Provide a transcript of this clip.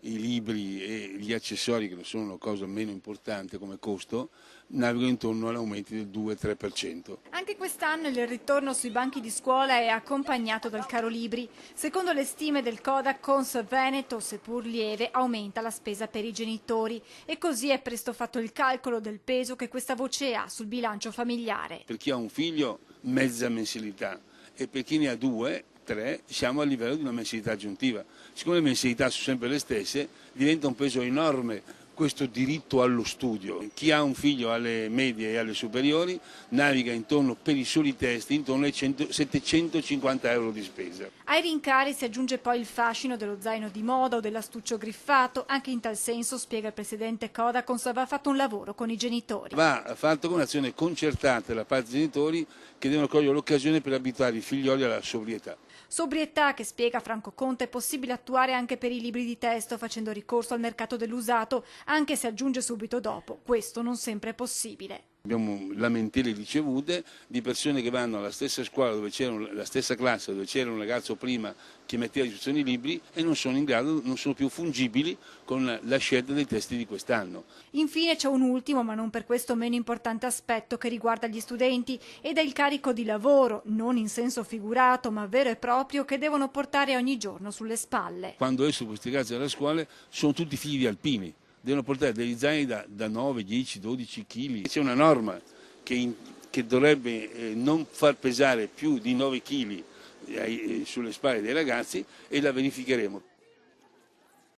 i libri e gli accessori, che non sono una cosa meno importante come costo, navigano intorno all'aumento del 2-3%. Anche quest'anno il ritorno sui banchi di scuola è accompagnato dal caro libri. Secondo le stime del Codacons Veneto, seppur lieve, aumenta la spesa per i genitori e così è presto fatto il calcolo del peso che questa voce ha sul bilancio familiare. Per chi ha un figlio mezza mensilità e per chi ne ha 2, 3, siamo a livello di una mensilità aggiuntiva. Siccome le mensilità sono sempre le stesse, diventa un peso enorme questo diritto allo studio. Chi ha un figlio alle medie e alle superiori naviga intorno, per i soli testi, intorno ai 750 euro di spesa. Ai rincari si aggiunge poi il fascino dello zaino di moda o dell'astuccio griffato. Anche in tal senso, spiega il presidente Codacons, va fatto un lavoro con i genitori. Va fatto con un'azione concertata da parte dei genitori che devono cogliere l'occasione per abituare i figlioli alla sobrietà. Sobrietà che, spiega Franco Conte, è possibile attuare anche per i libri di testo facendo ricorso al mercato dell'usato, anche se aggiunge subito dopo. Questo non sempre è possibile. Abbiamo lamentele ricevute di persone che vanno alla stessa scuola, la stessa classe dove c'era un ragazzo prima che metteva a disposizione i libri e non sono in grado, non sono più fungibili con la scelta dei testi di quest'anno. Infine c'è un ultimo, ma non per questo meno importante aspetto che riguarda gli studenti ed è il carico di lavoro, non in senso figurato ma vero e proprio, che devono portare ogni giorno sulle spalle. Quando escono questi ragazzi dalle scuole sono tutti figli di alpini. Devono portare degli zaini da 9, 10, 12 kg. C'è una norma che dovrebbe non far pesare più di 9 kg sulle spalle dei ragazzi e la verificheremo.